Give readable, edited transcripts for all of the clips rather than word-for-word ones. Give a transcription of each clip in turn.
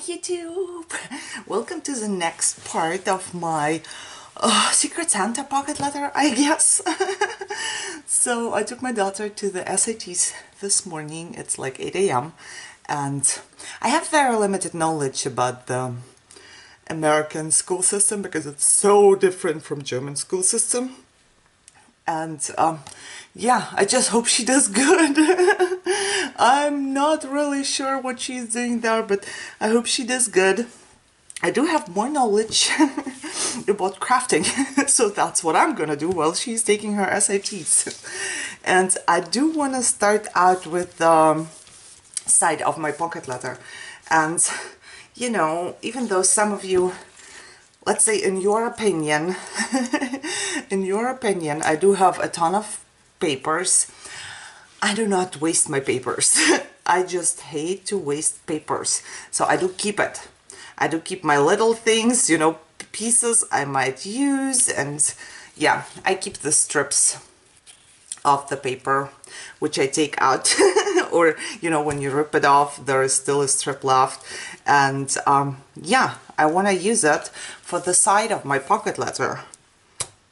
YouTube! Welcome to the next part of my Secret Santa pocket letter, I guess. So I took my daughter to the SATs this morning. It's like 8 a.m. and I have very limited knowledge about the American school system because it's so different from German school system. And yeah, I just hope she does good. I'm not really sure what she's doing there, but I hope she does good. I do have more knowledge about crafting, so that's what I'm gonna do while she's taking her SATs. And I do want to start out with the side of my pocket letter. And you know, even though some of you, let's say in your opinion, I do have a ton of papers. I do not waste my papers. I just hate to waste papers. So I do keep it. I do keep my little things, you know, pieces I might use. And yeah, I keep the strips of the paper, which I take out. Or, you know, when you rip it off, there is still a strip left. And yeah, I want to use it for the side of my pocket letter.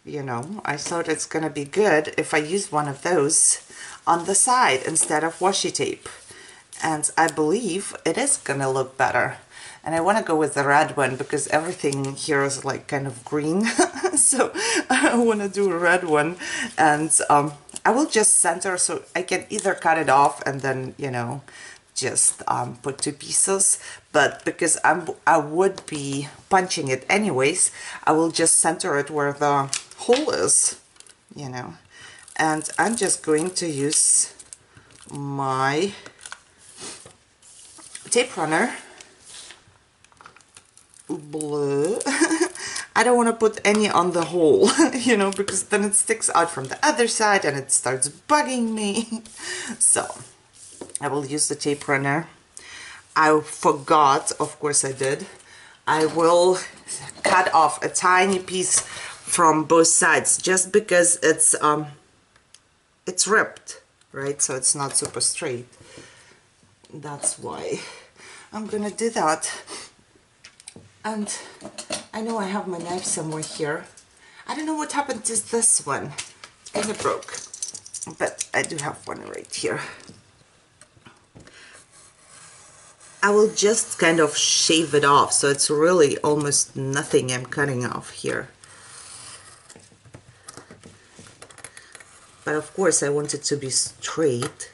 You know, I thought it's gonna be good if I use one of those on the side instead of washi tape. And I believe it is gonna look better. And I want to go with the red one because everything here is like kind of green. So I want to do a red one. And I will just center, so I can either cut it off and then, you know, just put two pieces. But because I would be punching it anyways, I will just center it where the hole is, you know. And I'm just going to use my tape runner, blue. I don't want to put any on the hole, you know, because then it sticks out from the other side and it starts bugging me. So I will use the tape runner. I forgot, of course I did. I will cut off a tiny piece from both sides just because it's ripped, right? So it's not super straight. That's why I'm gonna do that. And I know I have my knife somewhere here. I don't know what happened to this one. It kind of broke, but I do have one right here. I will just kind of shave it off, so it's really almost nothing I'm cutting off here. But of course I want it to be straight.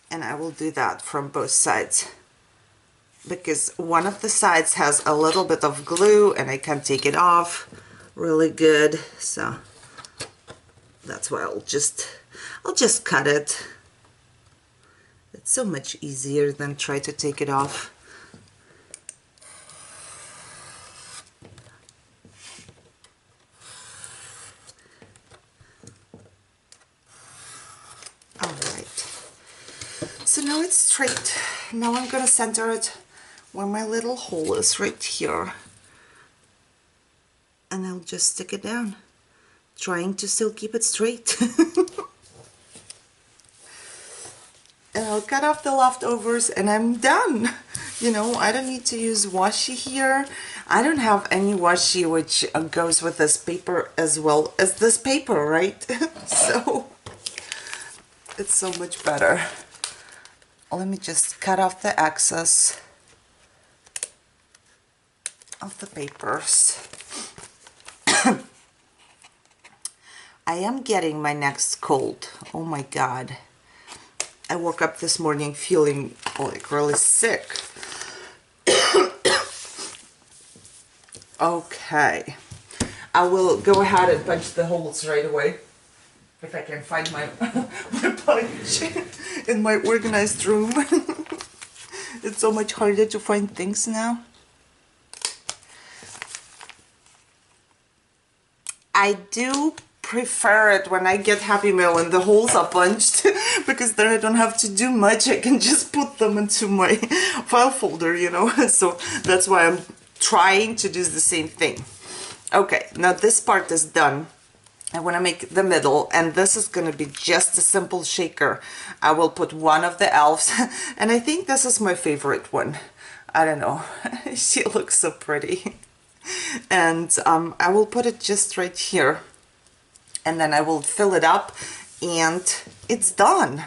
And I will do that from both sides, because one of the sides has a little bit of glue and I can take it off really good. So that's why I'll just cut it. It's so much easier than try to take it off. So now it's straight. Now I'm gonna center it where my little hole is, right here. And I'll just stick it down, trying to still keep it straight. And I'll cut off the leftovers and I'm done. You know, I don't need to use washi here. I don't have any washi which goes with this paper as well as this paper, right? So it's so much better. Let me just cut off the excess of the papers. I am getting my next cold. Oh my God. I woke up this morning feeling like really sick. Okay. I will go ahead and punch the holes right away. If I can find my punch in my organized room. It's so much harder to find things now. I do prefer it when I get Happy Meal and the holes are punched, because then I don't have to do much. I can just put them into my file folder, you know. So that's why I'm trying to do the same thing. Okay, now this part is done. I want to make the middle, and this is going to be just a simple shaker. I will put one of the elves, and I think this is my favorite one. I don't know, she looks so pretty. And I will put it just right here, and then I will fill it up, and it's done.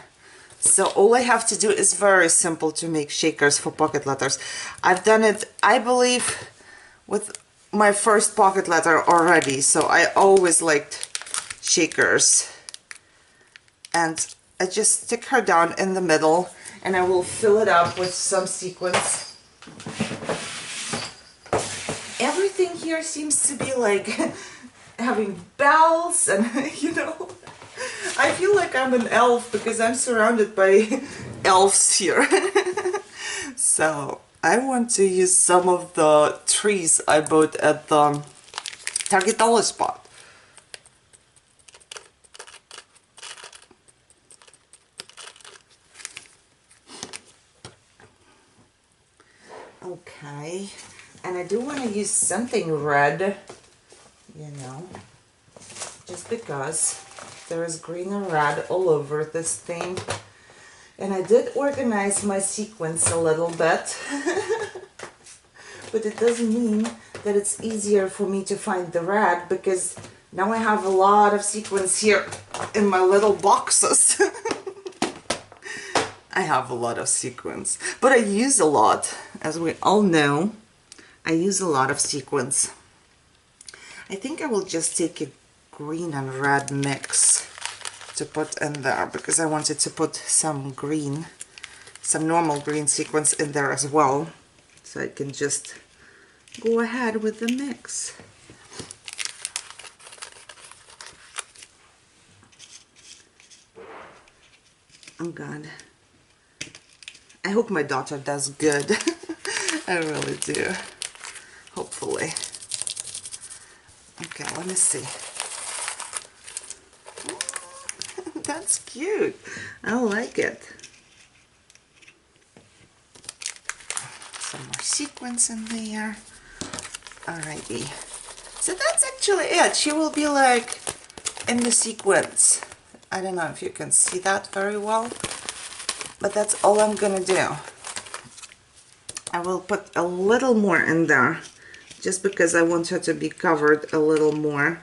So all I have to do is very simple to make shakers for pocket letters. I've done it, I believe, with my first pocket letter already, so I always liked shakers. And I just stick her down in the middle, and I will fill it up with some sequins. Everything here seems to be like having bells and, you know, I feel like I'm an elf because I'm surrounded by elves here. So I want to use some of the trees I bought at the Target dollar spot. Okay, and I do want to use something red, you know, just because there is green and red all over this thing. And I did organize my sequins a little bit, but it doesn't mean that it's easier for me to find the red, because now I have a lot of sequins here in my little boxes. I have a lot of sequins, but I use a lot, as we all know. I use a lot of sequins. I think I will just take a green and red mix to put in there, because I wanted to put some green, some normal green sequins in there as well, so I can just go ahead with the mix. Oh God, I hope my daughter does good. I really do, hopefully. Okay, let me see. That's cute. I like it. Some more sequins in there. Alrighty. So that's actually it. She will be like in the sequins. I don't know if you can see that very well, but that's all I'm gonna do. I will put a little more in there, just because I want her to be covered a little more.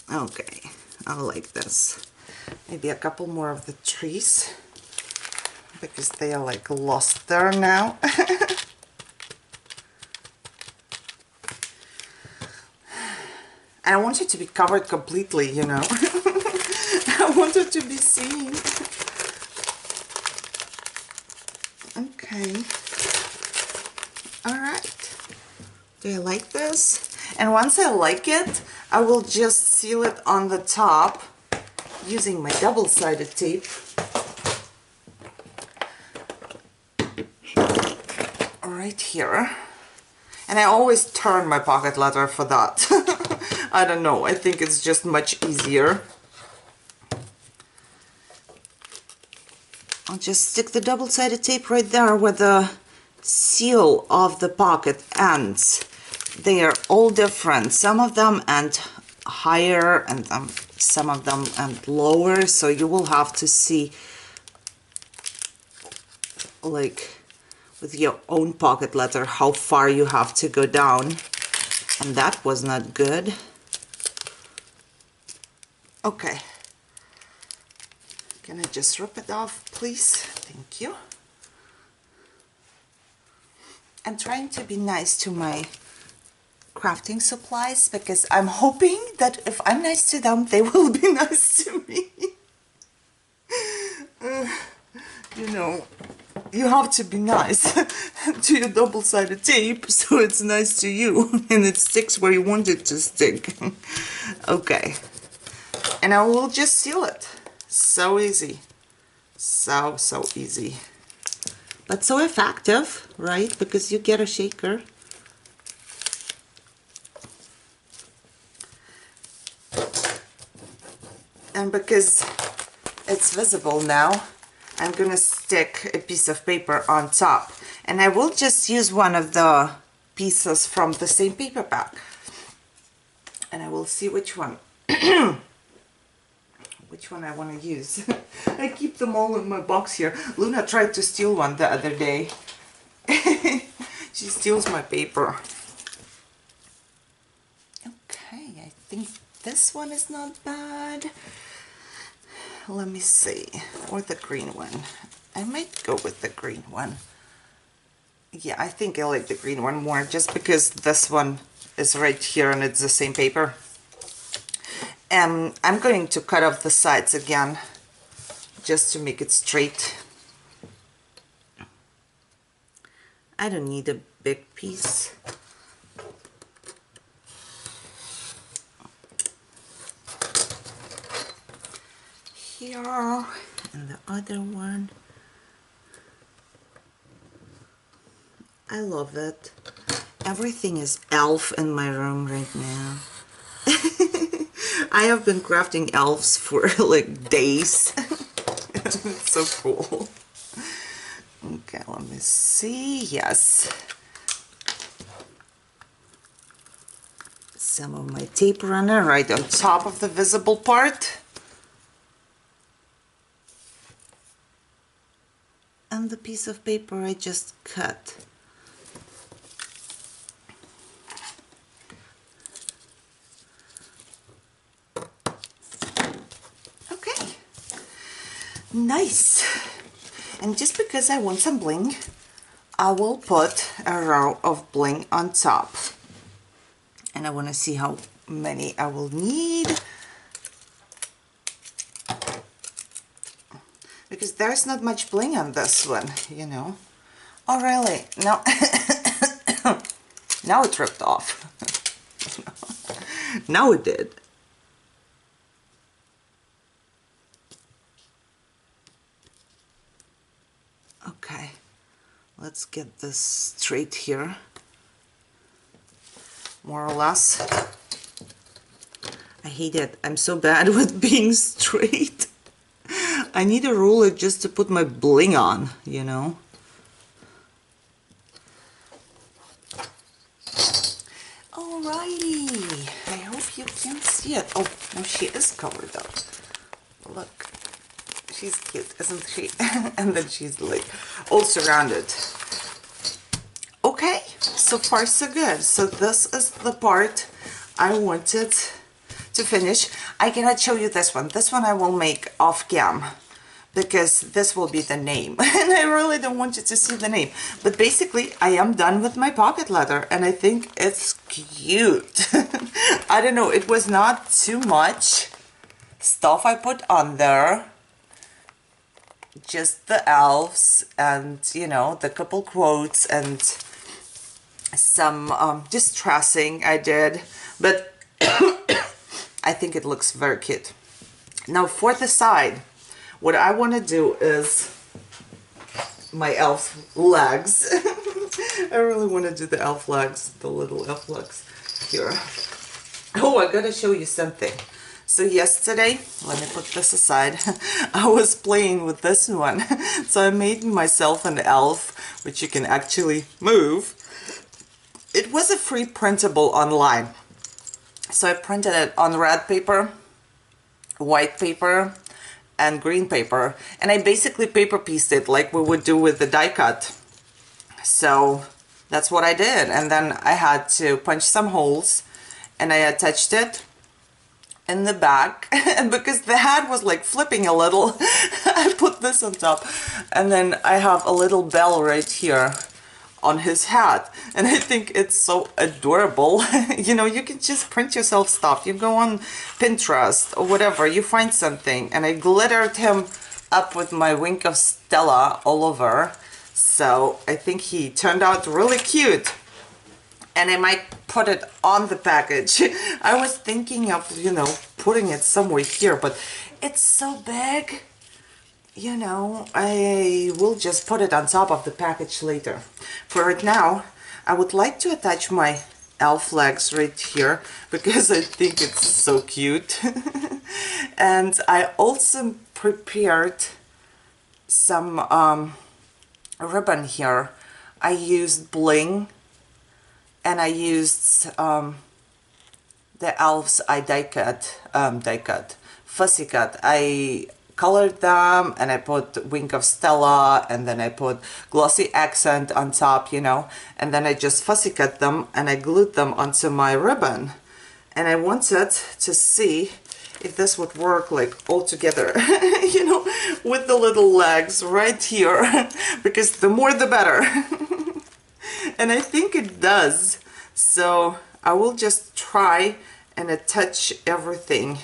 Okay, I like this. Maybe a couple more of the trees, because they are like lost there now. And I want it to be covered completely, you know. I want it to be seen. Okay. Alright. Do you like this? And once I like it, I will just seal it on the top using my double-sided tape. Right here. And I always turn my pocket letter for that. I don't know, I think it's just much easier. I'll just stick the double-sided tape right there where the seal of the pocket ends. They are all different. Some of them end higher and some of them end lower, so you will have to see, like with your own pocket letter, how far you have to go down. And that was not good. Okay. Can I just rip it off, please? Thank you. I'm trying to be nice to my crafting supplies, because I'm hoping that if I'm nice to them, they will be nice to me. You know, you have to be nice to your double-sided tape, so it's nice to you and it sticks where you want it to stick. Okay. And I will just seal it. So easy. So easy. But so effective, right? Because you get a shaker. And because it's visible now, I'm gonna stick a piece of paper on top, and I will just use one of the pieces from the same paper pack, and I will see which one I want to use. I keep them all in my box here. Luna tried to steal one the other day. She steals my paper. Okay, I think this one is not bad. Let me see. Or the green one. I might go with the green one. Yeah, I think I like the green one more, just because this one is right here and it's the same paper. And I'm going to cut off the sides again, just to make it straight. I don't need a big piece. Here, and the other one. I love it. Everything is elf in my room right now. I have been crafting elves for like days. It's so cool. Okay, let me see. Yes. Some of my tape runner right on top of the visible part. And the piece of paper I just cut. Okay. Nice. And just because I want some bling, I will put a row of bling on top. And I want to see how many I will need. Because there's not much bling on this one, you know. Oh, really? No. Now it ripped off. Now it did. Okay. Let's get this straight here. More or less. I hate it. I'm so bad with being straight. I need a ruler just to put my bling on, you know. Alrighty. I hope you can see it. Oh, no, she is covered up. Look. She's cute, isn't she? And then she's like all surrounded. Okay, so far so good. So this is the part I wanted to finish. I cannot show you this one. This one I will make off cam, because this will be the name. And I really don't want you to see the name. But basically, I am done with my pocket letter, and I think it's cute. I don't know, it was not too much stuff I put on there. Just the elves and, you know, the couple quotes and some distressing I did. But I think it looks very cute. Now for the side, what I want to do is my elf legs. I really want to do the elf legs, the little elf legs here. Oh, I gotta show you something. So yesterday, let me put this aside, I was playing with this one. So I made myself an elf, which you can actually move. It was a free printable online. So I printed it on red paper, white paper, and green paper. And I basically paper pieced it like we would do with the die cut. So that's what I did. And then I had to punch some holes and I attached it in the back. And because the head was like flipping a little, I put this on top. And then I have a little bell right here on his hat, and I think it's so adorable. You know, you can just print yourself stuff. You go on Pinterest or whatever, you find something, and I glittered him up with my Wink of Stella all over. So I think he turned out really cute, and I might put it on the package. I was thinking of, you know, putting it somewhere here, but it's so big. You know, I will just put it on top of the package later. For right now, I would like to attach my elf legs right here because I think it's so cute. And I also prepared some ribbon here. I used bling, and I used the elves I die cut, fussy cut. I colored them, and I put Wink of Stella, and then I put glossy accent on top, you know, and then I just fussy cut them and I glued them onto my ribbon. And I wanted to see if this would work like all together, you know, with the little legs right here, because the more the better. And I think it does. So I will just try and attach everything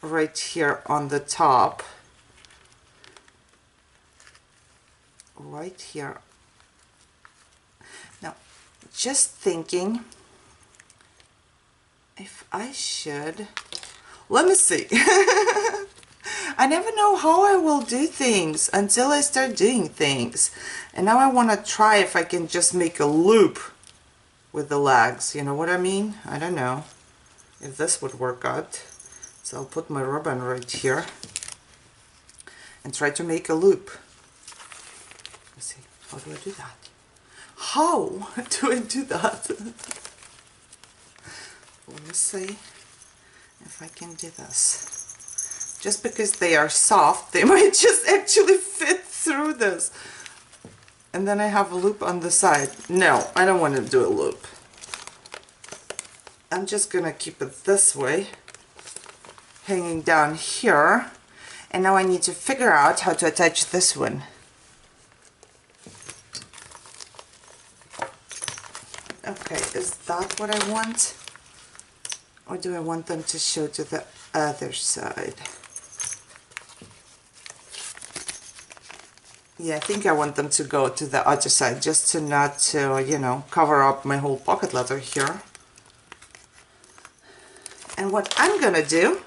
right here on the top. Right here. Now, just thinking if I should, let me see. I never know how I will do things until I start doing things. And now I want to try if I can just make a loop with the legs. You know what I mean? I don't know if this would work out. So I'll put my ribbon right here and try to make a loop. Let's see, how do I do that? How do I do that? Let me see if I can do this. Just because they are soft, they might just actually fit through this. And then I have a loop on the side. No, I don't want to do a loop. I'm just gonna keep it this way, hanging down here. And now I need to figure out how to attach this one. Okay, is that what I want? Or do I want them to show to the other side? Yeah, I think I want them to go to the other side, just to not to, you know, cover up my whole pocket letter here. And what I'm gonna do,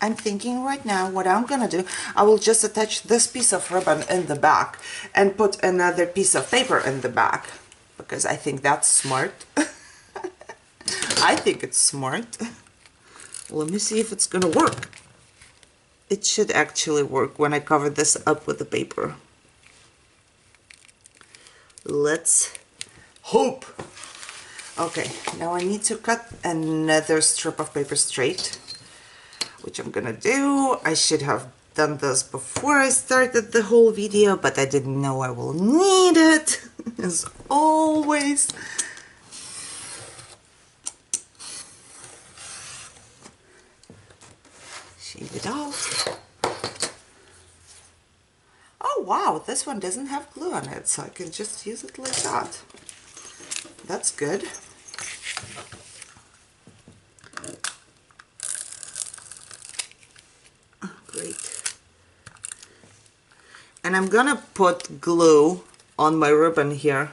I'm thinking right now what I'm gonna do, I will just attach this piece of ribbon in the back and put another piece of paper in the back, because I think that's smart. I think it's smart. Let me see if it's gonna work. It should actually work when I cover this up with the paper. Let's hope. Okay, now I need to cut another strip of paper straight, which I'm gonna do. I should have done this before I started the whole video, but I didn't know I will need it, as always. Shave it off. Oh wow, this one doesn't have glue on it, so I can just use it like that. That's good. Oh, great. And I'm gonna put glue on my ribbon here.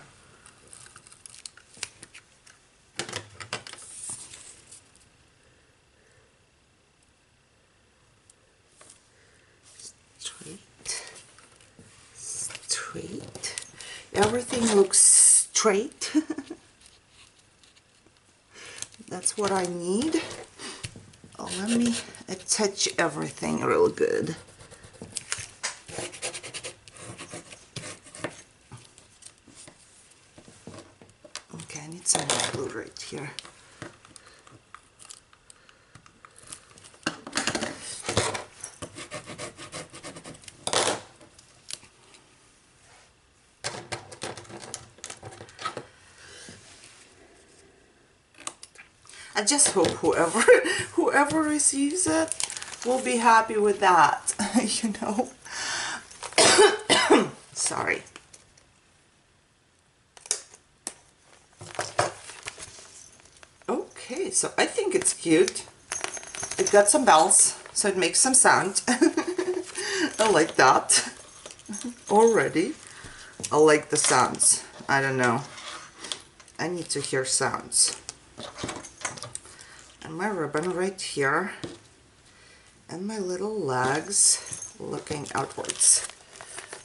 Straight. Everything looks straight. That's what I need. Oh, let me attach everything real good. Okay, I need some more glue right here. I just hope whoever receives it will be happy with that, you know. Sorry. Okay, so I think it's cute. It got some bells, so it makes some sound. I like that already. I like the sounds. I don't know. I need to hear sounds. And my ribbon right here, and my little legs looking outwards.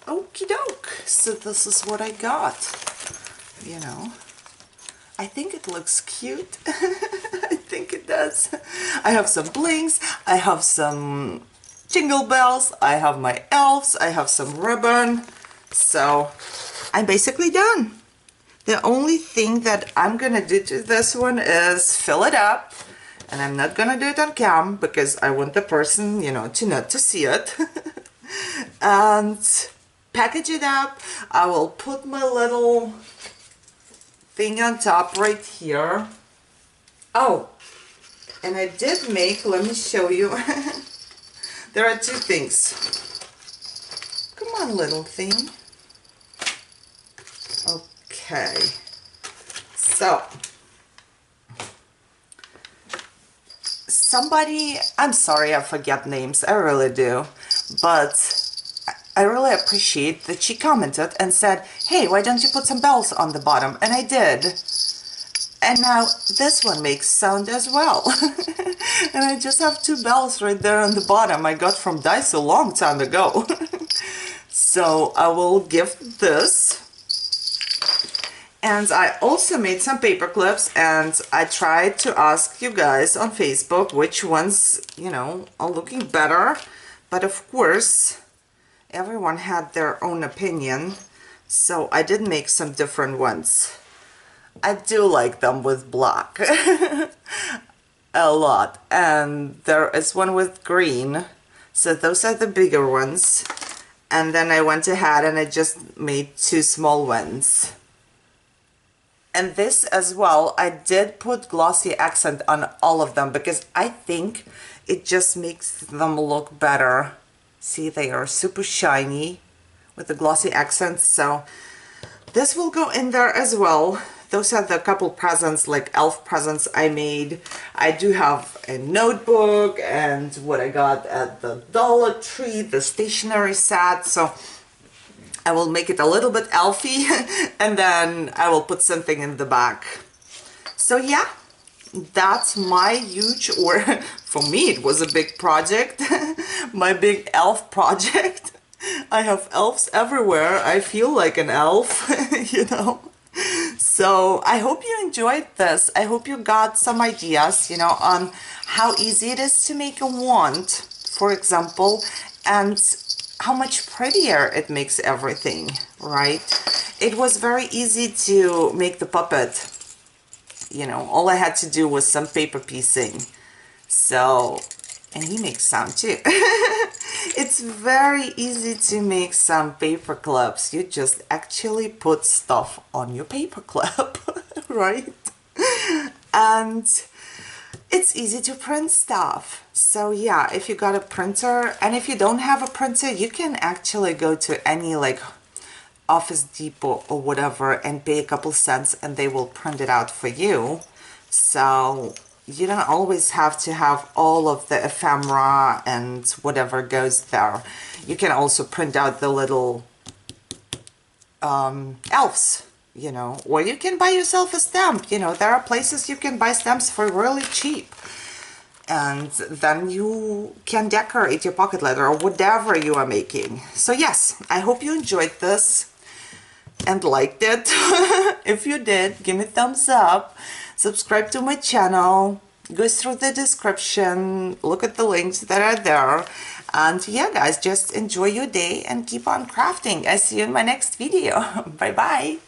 Okie doke, so this is what I got. You know, I think it looks cute. I think it does. I have some blings, I have some jingle bells, I have my elves, I have some ribbon. So I'm basically done. The only thing that I'm gonna do to this one is fill it up, and I'm not gonna do it on cam because I want the person, you know, to not to see it. And package it up. I will put my little thing on top right here. Oh, and I did make, let me show you. There are two things. Come on, little thing. Okay, so somebody, I'm sorry I forget names, I really do, but I really appreciate that she commented and said, hey, why don't you put some bells on the bottom? And I did. And now this one makes sound as well. And I just have two bells right there on the bottom I got from Daiso a long time ago. So I will gift this. And I also made some paper clips, and I tried to ask you guys on Facebook which ones, you know, are looking better. But of course, everyone had their own opinion, so I did make some different ones. I do like them with black a lot, and there is one with green, so those are the bigger ones. And then I went ahead and I just made two small ones. And this as well, I did put glossy accent on all of them because I think it just makes them look better. See, they are super shiny with the glossy accents, so this will go in there as well. Those are the couple presents, like elf presents I made. I do have a notebook and what I got at the Dollar Tree, the stationery set, so I will make it a little bit elfy and then I will put something in the back. So yeah, that's my huge, or for me it was a big project, my big elf project. I have elves everywhere. I feel like an elf, you know. So I hope you enjoyed this. I hope you got some ideas, you know, on how easy it is to make a wand, for example, and how much prettier it makes everything, right? It was very easy to make the puppet. You know, all I had to do was some paper piecing. So, and he makes sound too. It's very easy to make some paper clips. You just actually put stuff on your paper clip, right? And it's easy to print stuff. So yeah, if you got a printer, and if you don't have a printer, you can actually go to any like Office Depot or whatever and pay a couple cents and they will print it out for you. So you don't always have to have all of the ephemera and whatever goes there. You can also print out the little elves, you know, or you can buy yourself a stamp. You know, there are places you can buy stamps for really cheap. And then you can decorate your pocket letter or whatever you are making. So yes, I hope you enjoyed this and liked it. If you did, give me a thumbs up. Subscribe to my channel. Go through the description. Look at the links that are there. And yeah, guys, just enjoy your day and keep on crafting. I see you in my next video. Bye-bye.